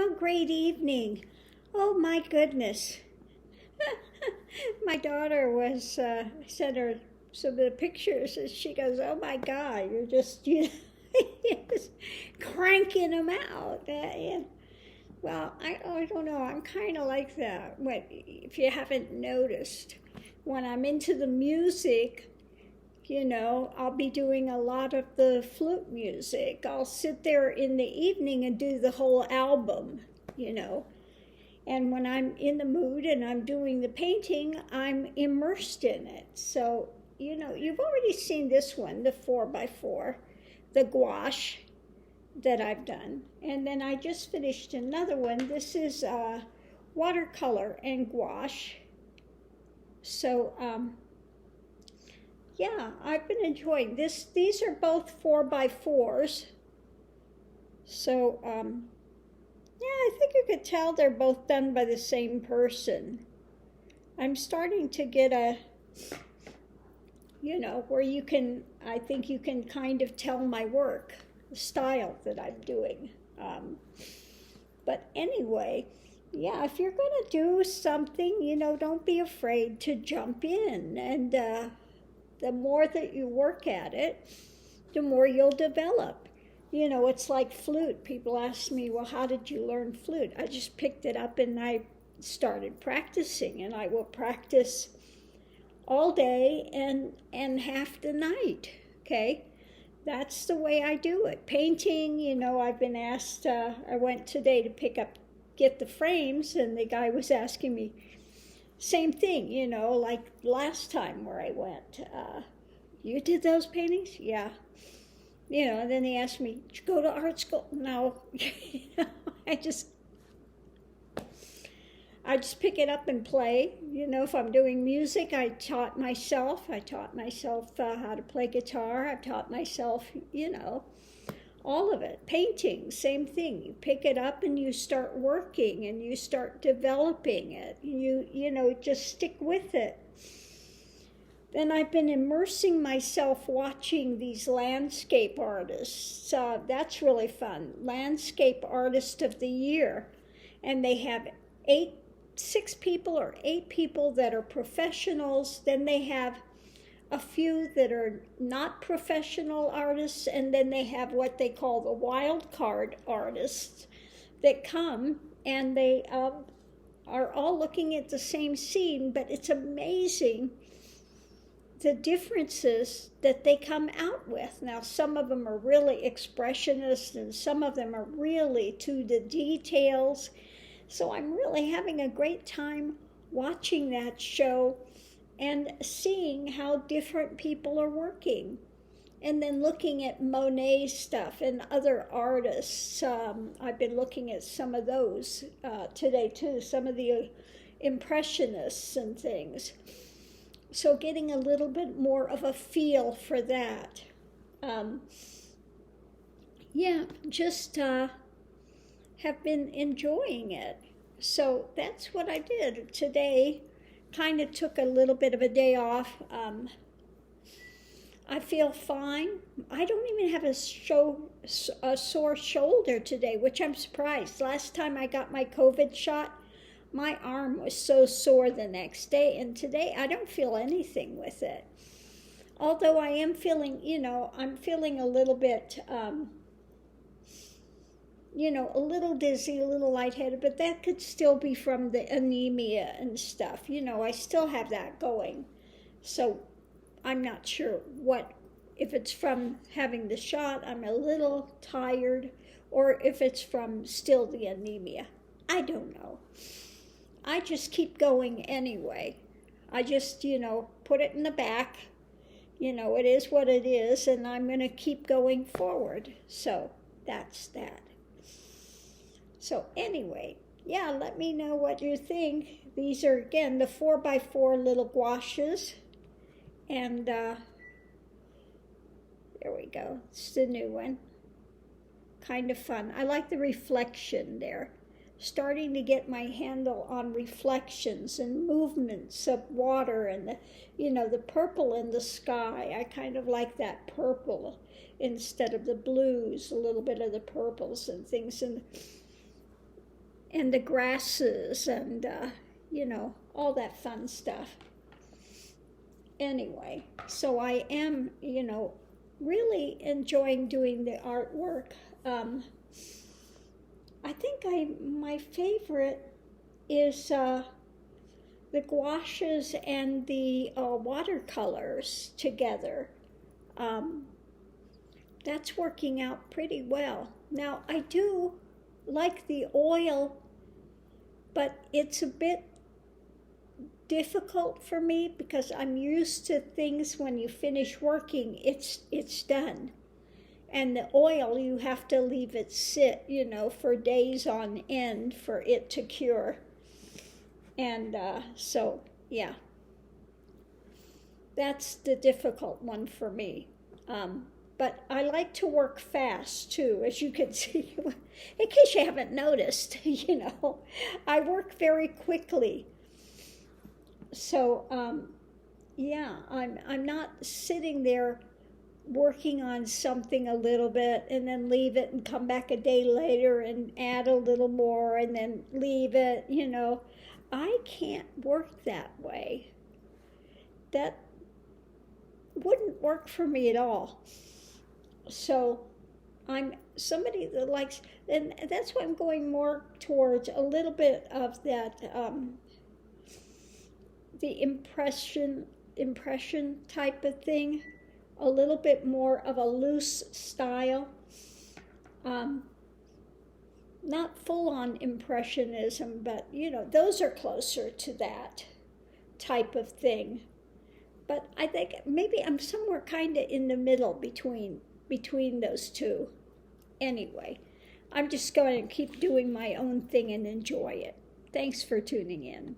Well, great evening. Oh my goodness. My daughter was, I sent her some of the pictures and she goes, oh my God, you're just, just cranking them out. Well, I don't know, I'm kind of like that. If you haven't noticed, when I'm into the music, I'll be doing a lot of the flute music. I'll sit there in the evening and do the whole album, And when I'm in the mood and I'm doing the painting, I'm immersed in it. So, you've already seen this one, the 4x4, the gouache that I've done. And then I just finished another one. This is watercolor and gouache. So, yeah, I've been enjoying this. These are both 4x4s. So, yeah, I think you could tell they're both done by the same person. I'm starting to get where I think you can kind of tell my work, the style that I'm doing. But anyway, yeah, if you're going to do something, don't be afraid to jump in. And the more that you work at it, the more you'll develop. It's like flute. People ask me, well, how did you learn flute? I just picked it up and I started practicing, and I will practice all day and half the night, okay? That's the way I do it. Painting, I've been asked, I went today to get the frames, and the guy was asking me, same thing, like last time where I went. You did those paintings? Yeah. And then he asked me, did you go to art school? No. I just pick it up and play. If I'm doing music, I taught myself how to play guitar. I've taught myself, all of it. Painting, same thing. You pick it up and you start working and you start developing it. You just stick with it. Then I've been immersing myself watching these landscape artists. That's really fun. Landscape Artist of the Year. And they have 6 people or 8 people that are professionals. Then they have a few that are not professional artists, and then they have what they call the wild card artists that come, and they are all looking at the same scene, but it's amazing the differences that they come out with. Now, some of them are really expressionist, and some of them are really to the details. So I'm really having a great time watching that show and seeing how different people are working. And then looking at Monet's stuff and other artists. I've been looking at some of those today too, some of the impressionists and things. So getting a little bit more of a feel for that. Just have been enjoying it. So that's what I did today. Kind of took a little bit of a day off. I feel fine. I don't even have a sore shoulder today, which I'm surprised. Last time I got my COVID shot, my arm was so sore the next day, and today I don't feel anything with it. Although I am feeling, I'm feeling a little bit, a little dizzy, a little lightheaded, but that could still be from the anemia and stuff. I still have that going. So I'm not sure if it's from having the shot, I'm a little tired, or if it's from still the anemia. I don't know. I just keep going anyway. I just, put it in the back. It is what it is, and I'm going to keep going forward. So that's that. So anyway, yeah, let me know what you think. These are, again, the 4x4 little gouaches. And there we go. It's the new one. Kind of fun. I like the reflection there. Starting to get my handle on reflections and movements of water and the purple in the sky. I kind of like that purple instead of the blues, a little bit of the purples and things. And and the grasses and, all that fun stuff. Anyway, so I am, really enjoying doing the artwork. I think my favorite is the gouaches and the watercolors together. That's working out pretty well. Now, I do like the oil, but it's a bit difficult for me because I'm used to things when you finish working, it's done. And the oil, you have to leave it sit, for days on end for it to cure. And so, yeah, that's the difficult one for me. But I like to work fast, too, as you can see. In case you haven't noticed, I work very quickly. So, yeah, I'm not sitting there working on something a little bit and then leave it and come back a day later and add a little more and then leave it, I can't work that way. That wouldn't work for me at all. So I'm somebody that likes, and that's why I'm going more towards a little bit of that, the impression type of thing, a little bit more of a loose style. Not full-on impressionism, but those are closer to that type of thing. But I think maybe I'm somewhere kind of in the middle between those two. Anyway, I'm just going to keep doing my own thing and enjoy it. Thanks for tuning in.